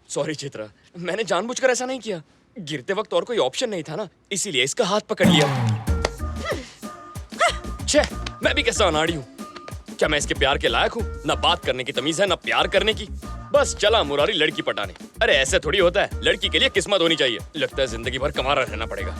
Sorry Chitra, मैंने जानबूझकर ऐसा नहीं किया। गिरते वक्त और कोई ऑप्शन नहीं था ना, इसीलिए इसका हाथ पकड़ लिया। छे, मैं भी कैसा अनाड़ी हूँ। क्या मैं इसके प्यार के लायक हूँ? ना बात करने की तमीज है, ना प्यार करने की। बस चला मुरारी लड़की पटाने। अरे ऐसे थोड़ी होता है, लड़की के लिए किस्मत होनी चाहिए। लगता है जिंदगी भर कमारा रहना पड़ेगा।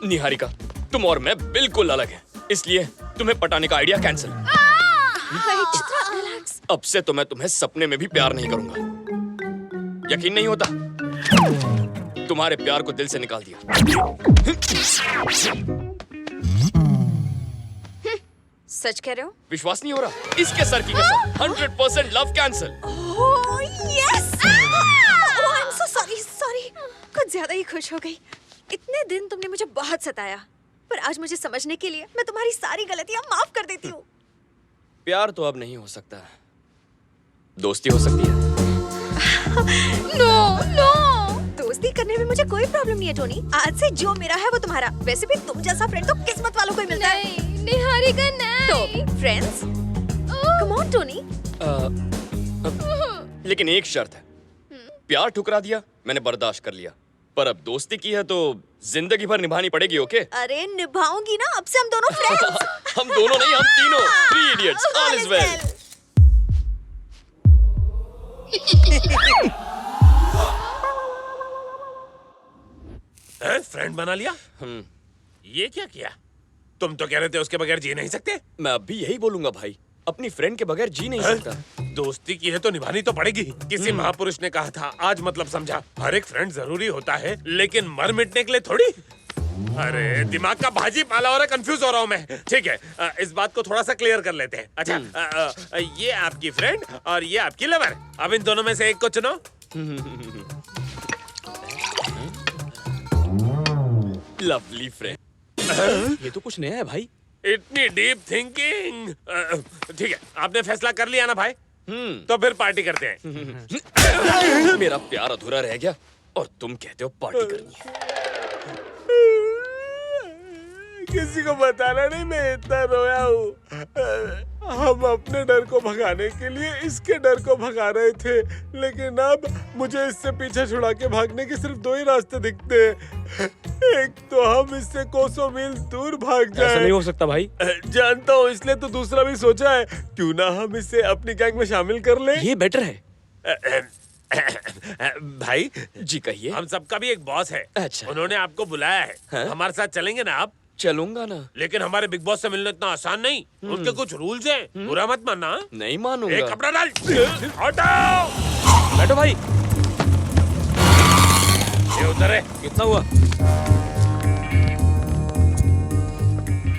निहारिका, तुम और मैं बिल्कुल अलग हैं, इसलिए तुम्हें पटाने का आइडिया कैंसिल। अब से तो मैं तुम्हें सपने में भी प्यार नहीं करूंगा। यकीन नहीं होता? तुम्हारे प्यार को दिल से निकाल दिया। सच कह रहे हो? विश्वास नहीं हो रहा? इसके सर की कसम, 100% love cancel. Oh yes! Oh I am so sorry. कुछ ज्यादा ही खुश हो गई। इतने दिन तुमने मुझे बहुत सताया, पर आज मुझे समझने के लिए मैं तुम्हारी सारी गलतियां माफ कर देती हूँ। प्यार तो अब नहीं हो सकता, दोस्ती हो सकती है। नो दोस्ती करने में मुझे कोई प्रॉब्लम नहीं है टोनी। आज से जो मेरा है वो तुम्हारा। वैसे भी तुम जैसा फ्रेंड तो किस्मत वालों को ही मिलता है। नहीं, निहारिका नहीं। तो फ्रेंड्स, कम ऑन टोनी। लेकिन एक शर्त है। प्यार ठुकरा दिया, मैंने बर्दाश्त कर लिया, पर अब दोस्ती की है तो जिंदगी भर निभानी पड़ेगी। ओके? अरे निभाऊंगी ना, अब से हम दोनों फ्रेंड्स। हम दोनों नहीं, हम तीनों। 3 idiots, all is well. Friend बना लिया? ये क्या किया? तुम तो कह रहे थे उसके बगैर जी नहीं सकते। मैं अब भी यही बोलूंगा भाई, अपनी फ्रेंड के बगैर जी नहीं सकता। दोस्ती की है तो निभानी तो पड़ेगी। किसी महापुरुष ने कहा था, आज मतलब समझा। हर एक फ्रेंड जरूरी होता है, लेकिन मर मिटने के लिए थोड़ी। अरे दिमाग का भाजी पाला हो रहा है, कंफ्यूज हो रहा हूँ मैं। ठीक है, इस बात को थोड़ा सा क्लियर कर लेते हैं। अच्छा, ये आपकी फ्रेंड और ये आपकी लवर। अब इन दोनों में से एक को चुनो। Lovely friend. ये तो कुछ नया है भाई। इतनी डीप थिंकिंग। ठीक है, आपने फैसला कर लिया ना भाई? तो फिर पार्टी करते हैं। मेरा प्यार अधूरा रह गया और तुम कहते हो पार्टी करनी है। किसी को बताना नहीं मैं इतना रोया हूँ। हम अपने डर को भगाने के लिए इसके डर को भगा रहे थे, लेकिन अब मुझे इससे पीछे छुड़ा के भागने के सिर्फ 2 ही रास्ते दिखते हैं। एक तो हम इससे कोसों मील दूर भाग जाएं। ऐसा नहीं हो सकता भाई। जानता हूँ, इसलिए तो दूसरा भी सोचा है, क्यों ना हम इसे अपनी गैंग में शामिल कर लें। ये बेटर है। भाई जी कहिए। हम सबका भी एक बॉस है। अच्छा। उन्होंने आपको बुलाया है। हाँ? हमारे साथ चलेंगे ना आप? चलूंगा ना। लेकिन हमारे बिग बॉस से मिलना इतना आसान नहीं। उनके कुछ रूल्स हैं, बुरा मत मानना। नहीं मानूंगा। एक कपड़ा डाल। हटाओ। बैठो भाई। ये उधर है। कितना हुआ?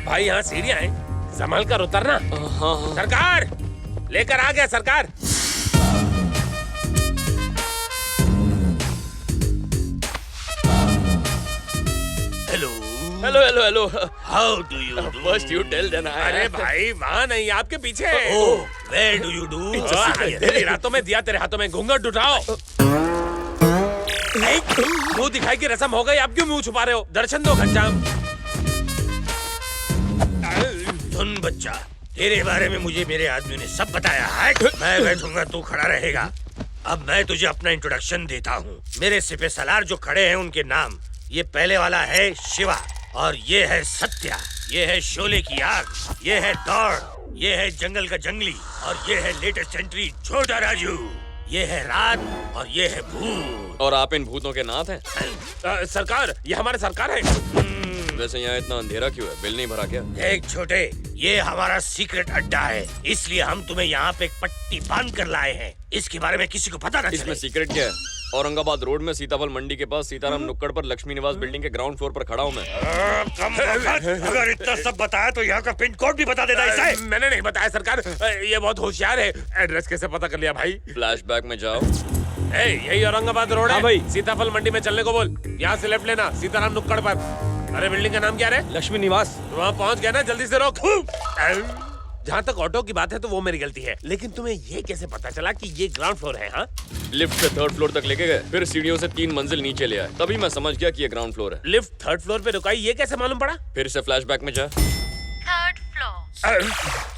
भाई यहाँ सीढ़ियाँ हैं, संभल कर उतरना। हाँ। सरकार लेकर आ गया सरकार। Hello. How do you do? First you tell then I. अरे भाई वहाँ नहीं, आपके पीछे। Oh, where do you do? तेरी रातों में दिया, तेरे हाथों में घूंघट उठाओ। मुंह दिखाई की रस्म हो गई, आप क्यों मुंह छुपा रहे हो? दर्शन दो घनश्याम। सुन बच्चा, तेरे बारे में मुझे मेरे आदमी ने सब बताया है। मैं बैठूंगा, तू खड़ा रहेगा। अब मैं तुझे अपना इंट्रोडक्शन देता हूँ। मेरे सिपे सलार जो खड़े हैं उनके नाम, ये पहले वाला है शिवा, और ये है सत्या, ये है शोले की आग, ये है दौड़, ये है जंगल का जंगली, और ये है लेटेस्ट एंट्री छोटा राजू, ये है रात, और ये है भूत। और आप इन भूतों के नाथ हैं? सरकार, ये हमारे सरकार है। वैसे यहाँ इतना अंधेरा क्यों है? बिल नहीं भरा क्या? देख छोटे, ये हमारा सीक्रेट अड्डा है, इसलिए हम तुम्हें यहाँ पे एक पट्टी बांध कर लाए हैं। इसके बारे में किसी को पता न चले। इसमें सीक्रेट क्या है? औरंगाबाद रोड में सीताफल मंडी के पास सीताराम नुक्कड़ पर लक्ष्मी निवास बिल्डिंग के ग्राउंड फ्लोर पर खड़ा हूँ मैं। कम वक्त, अगर इतना सब बताया तो यहाँ का पिन कोड भी बता देता इसे। मैंने नहीं बताया सरकार, ये बहुत होशियार है। एड्रेस कैसे पता कर लिया भाई? फ्लैशबैक में जाओ। यही औरंगाबाद रोड है भाई। सीताफल मंडी में चलने को बोल। यहाँ से लेफ्ट लेना, सीताराम नुक्कड़ पर। अरे बिल्डिंग का नाम क्या है? लक्ष्मी निवास। वहाँ पहुँच गया ना, जल्दी से रोक। जहाँ तक ऑटो की बात है तो वो मेरी गलती है, लेकिन तुम्हें ये कैसे पता चला कि ये ग्राउंड फ्लोर है? हाँ, लिफ्ट से 3rd फ्लोर तक लेके गए, फिर सीढ़ियों से 3 मंजिल नीचे ले आए, तभी मैं समझ गया कि ये ग्राउंड फ्लोर है। लिफ्ट 3rd फ्लोर पे रुकाई, ये कैसे मालूम पड़ा? फिर से फ्लैशबैक में जा। 3rd floor.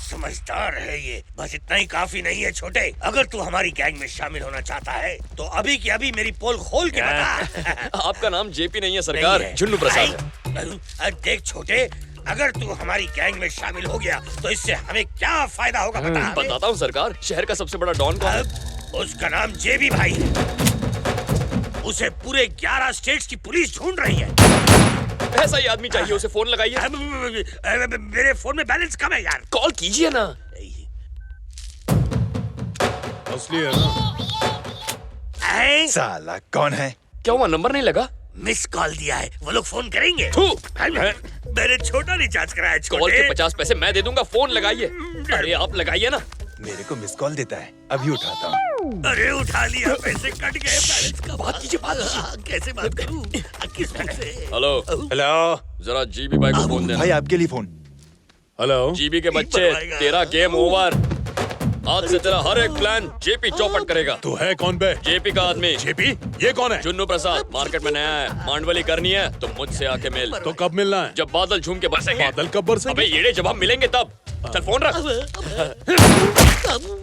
समझदार है ये, बस इतना ही काफी नहीं है छोटे। अगर तू हमारी गैंग में शामिल होना चाहता है तो अभी की अभी मेरी पोल खोल के बता। आपका नाम जेपी नहीं है सरकार, नहीं है। झुन्नू प्रसाद है। देख छोटे, अगर तू हमारी गैंग में शामिल हो गया तो इससे हमें क्या फायदा होगा बता हमें? बताता हूँ सरकार, शहर का सबसे बड़ा डॉन कौन है? उसका नाम जेबी भाई है। उसे पूरे 11 स्टेट्स की पुलिस ढूंढ रही है। ऐसा ही आदमी चाहिए, उसे फोन लगाइए। मेरे फोन में बैलेंस कम है यार। कॉल कीजिए ना। असली है ना? साला कौन है? क्या हुआ, नंबर नहीं लगा? मिस कॉल दिया है, वो लोग फोन करेंगे। थू। मैंने छोटा रिचार्ज कराया कॉल छोटे। के 50 पैसे मैं दे दूंगा, फोन लगाइए। अरे आप लगाइए ना। मेरे को मिस कॉल देता है, अभी उठाता हूँ। अरे उठा लिया, पैसे कट गए, बैलेंस का बात कीजिए, बात कीजिए। कैसे बात करूं? किस मुंह से? हेलो हेलो जरा जीबी भाई को फोन देना। भाई, आपके लिए फोन। हेलो, जीबी के बच्चे, तेरा गेम ओवर। आज से तेरा हर एक प्लान जेपी चौपट करेगा। तू है कौन बे? जेपी का आदमी जेपी? ये कौन है? जुन्नू प्रसाद, मार्केट में नया है। मांडवली करनी है तो मुझसे आके मिल। तो कब मिलना है? जब बादल झूम के बरसेंगे। बादल कब बरसेंगे? अबे येड़े, जब हम मिलेंगे तब। चल फोन रख।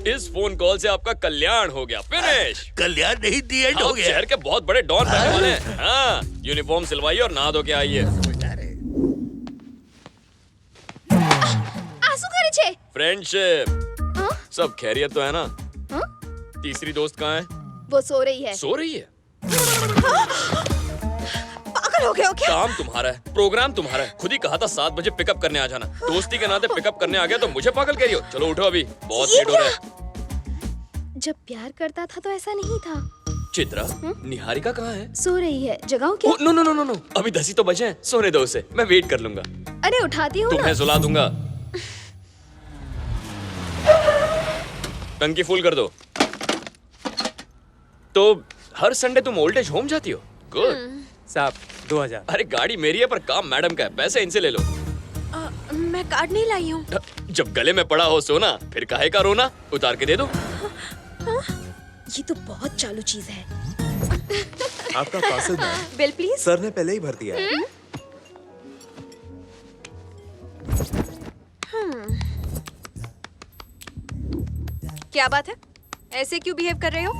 इस फोन कॉल से आपका कल्याण हो गया, फिनिश। कल्याण नहीं, दी एंड हो आप गया। शहर के बहुत बड़े डॉन बनने वाले हैं। हाँ, यूनिफॉर्म सिलवाइए और नहा धो के आइए। आंसू करे छे। फ्रेंडशिप। हाँ? सब खैरियत तो है ना? हाँ? तीसरी दोस्त कहाँ है? वो सो रही है। सो रही है। पागल हो गए हो क्या? काम तुम्हारा है, प्रोग्राम तुम्हारा है। खुद ही कहा था 7 बजे पिकअप करने आ जाना। दोस्ती के नाते पिकअप करने आ गया तो मुझे पागल कह रही हो? चलो उठो, अभी बहुत ये लेट हो रहा है। जब प्यार करता था तो ऐसा नहीं था। चित्रा, निहारिका कहाँ है? सो रही है, जगाओ क्या? No no no no no, अभी 10 ही तो बजे हैं, सोने दो उसे, मैं वेट कर लूंगा। अरे उठाती हूँ ना। तुम्हें सुला दूंगा। टंकी फुल कर दो। तो हर संडे तुम ओल्ड एज होम जाती हो? गुड। साहब 2000। अरे गाड़ी मेरी है पर काम मैडम का है, पैसे इनसे ले लो। मैं कार्ड नहीं लाई हूँ। जब गले में पड़ा हो सोना, फिर काहे का रोना? उतार के दे दो। ये तो बहुत चालू चीज है। आपका parcel ma'am. Bill please. Sir ने पहले ही भर दिया है। क्या बात है? ऐसे क्यों बिहेव कर रहे हो?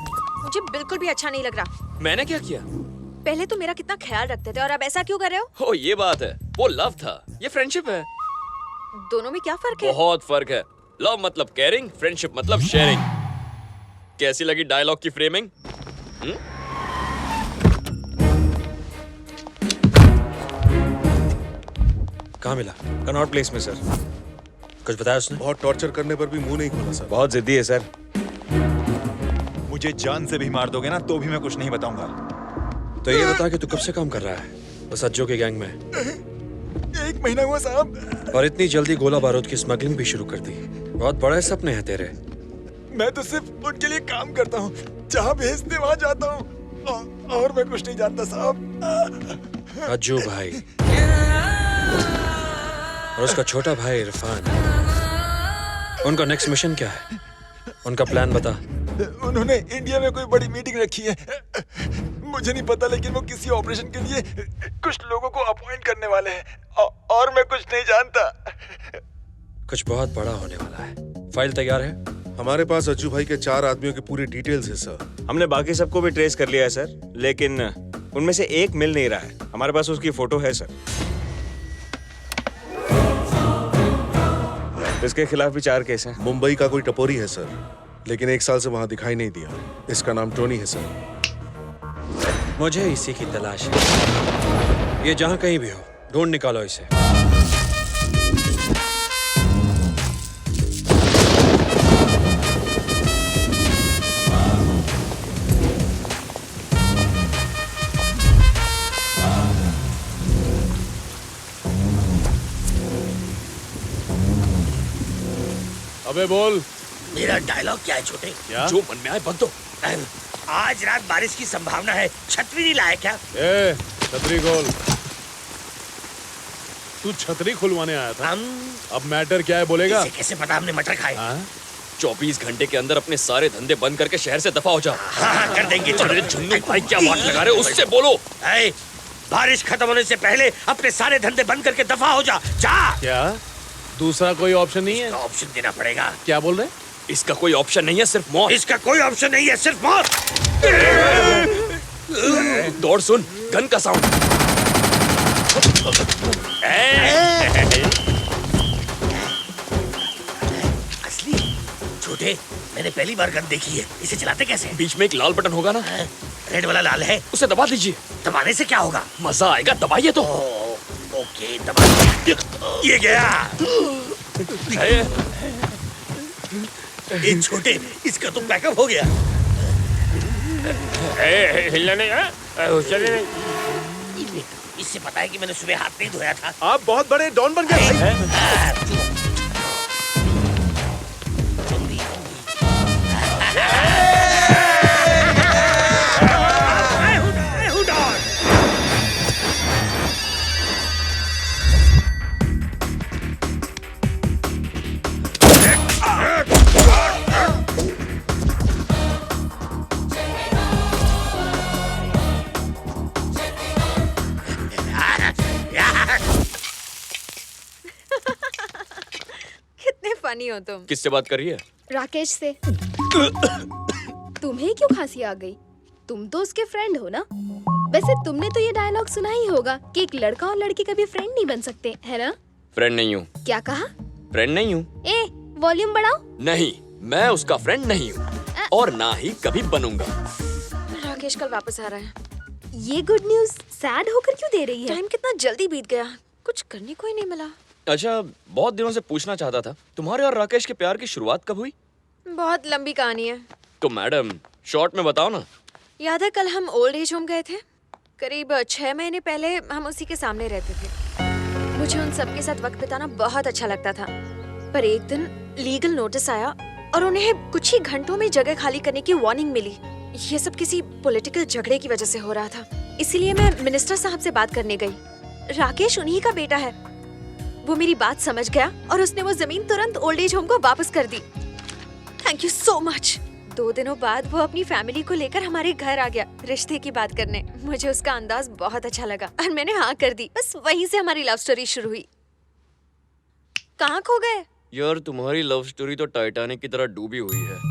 मुझे बिल्कुल भी अच्छा नहीं लग रहा। मैंने क्या किया? पहले तो मेरा कितना ख्याल रखते थे और अब ऐसा क्यों कर रहे हो? हो ये बात है, वो लव था, ये फ्रेंडशिप है। दोनों में क्या फर्क है? बहुत फर्क है। लव मतलब केयरिंग, फ्रेंडशिप मतलब शेयरिंग। कैसी लगी डायलॉग की फ्रेमिंग? कहाँ मिला? कनॉट प्लेस में सर। कुछ बताया उसने? बहुत टॉर्चर करने पर भी मुंह नहीं खोला सर। बहुत जिद्दी है सर। मुझे जान से भी मार दोगे ना तो भी मैं कुछ नहीं बताऊंगा। तो ये बता कि तू कब से काम कर रहा है बस अज्जो के गैंग में? 1 महीना हुआ साहब। और इतनी जल्दी गोला बारूद की स्मगलिंग भी शुरू कर दी। बहुत बड़े सपने हैं तेरे। मैं तो सिर्फ उनके लिए काम करता हूँ, जहाँ भेजते वहाँ जाता हूँ, और मैं कुछ नहीं जानता साहब। अज्जू भाई और उसका छोटा भाई इरफान, उनका नेक्स्ट मिशन क्या है? उनका प्लान बता। उन्होंने इंडिया में कोई बड़ी मीटिंग रखी है, मुझे नहीं पता, लेकिन वो किसी ऑपरेशन के लिए कुछ लोगों को अपॉइंट करने वाले हैं, और मैं कुछ नहीं जानता। कुछ बहुत बड़ा होने वाला है। फाइल तैयार है? हमारे पास अज्जू भाई के 4 आदमियों की पूरी डिटेल्स है सर। हमने बाकी सबको भी ट्रेस कर लिया है सर, लेकिन उनमें से एक मिल नहीं रहा है। हमारे पास उसकी फोटो है सर। इसके खिलाफ भी 4 केस हैं। मुंबई का कोई टपोरी है सर, लेकिन 1 साल से वहाँ दिखाई नहीं दिया। इसका नाम टोनी है सर। मुझे इसी की तलाश है। ये जहां कहीं भी हो, ढूंढ निकालो इसे। अबे बोल। मेरा डायलॉग क्या है छोटे? क्या? जो मन में आए बक दो। आज रात बारिश की संभावना है, छतरी नहीं लाए क्या? ए, छतरी खोल। तू छतरी खुलवाने आया था। हम अब मैटर क्या है बोलेगा? इसे कैसे पता हमने मटर खाए? हाँ? 24 घंटे के अंदर अपने सारे धंधे बंद करके शहर से दफा हो जा। हाँ, कर देंगे। अरे झुन्नू भाई क्या बात लगा रहे हो, उससे बोलो। ऐ, बारिश खत्म होने से पहले अपने सारे धंधे बंद करके दफा हो जा। जा। क्या दूसरा कोई ऑप्शन नहीं है? ऑप्शन देना पड़ेगा। क्या बोल रहे? इसका कोई ऑप्शन नहीं है, सिर्फ मौत। इसका कोई ऑप्शन नहीं है, सिर्फ मौत। दौड़ सुन, गन का साउंड। असली छोटे, मैंने पहली बार गन देखी है। इसे चलाते कैसे? बीच में एक लाल बटन होगा ना, रेड वाला लाल है, उसे दबा दीजिए। दबाने से क्या होगा? मजा आएगा, दबाइए तो। ओके, दबा। ये गया। ये छोटे, इसका तो बैकअप हो गया। हिलना नहीं, चलने नहीं। इससे पता है कि मैंने सुबह हाथ नहीं धोया था। आप बहुत बड़े डॉन बन गए भाई। कितने फनी हो तुम। किससे बात कर रही है? राकेश से। तुम्हें क्यों खांसी आ गई? तुम तो उसके फ्रेंड हो ना? वैसे तुमने तो ये डायलॉग सुना ही होगा कि एक लड़का और लड़की कभी फ्रेंड नहीं बन सकते, है ना? फ्रेंड नहीं हूँ। क्या कहा? फ्रेंड नहीं हूँ। ए, वॉल्यूम बढ़ाओ। नहीं, मैं उसका फ्रेंड नहीं हूँ और ना ही कभी बनूंगा। राकेश कल वापस आ रहा है। ये गुड न्यूज सैड होकर क्यों दे रही है? टाइम कितना जल्दी बीत गया, कुछ करने को ही नहीं मिला। अच्छा, बहुत दिनों से पूछना चाहता था, तुम्हारे और राकेश के प्यार की शुरुआत कब हुई? बहुत लंबी कहानी है। तो मैडम शॉर्ट में बताओ ना। याद है कल हम ओल्ड एज होम गए थे? करीब 6 महीने पहले हम उसी के सामने रहते थे। मुझे उन सबके साथ वक्त बिताना बहुत अच्छा लगता था, पर एक दिन लीगल नोटिस आया और उन्हें कुछ ही घंटों में जगह खाली करने की वार्निंग मिली। ये सब किसी पॉलिटिकल झगड़े की वजह से हो रहा था, इसीलिए मैं मिनिस्टर साहब से बात करने गई। राकेश उन्हीं का बेटा है। वो मेरी बात समझ गया और उसने वो जमीन तुरंत ओल्ड एज होम को वापस कर दी। Thank you so much. 2 दिनों बाद वो अपनी फैमिली को लेकर हमारे घर आ गया रिश्ते की बात करने। मुझे उसका अंदाज बहुत अच्छा लगा और मैंने हाँ कर दी। बस वहीं से हमारी लव स्टोरी शुरू हुई। कहाँ खो गए? यार तुम्हारी लव स्टोरी तो टाइटैनिक की तरह डूबी हुई है।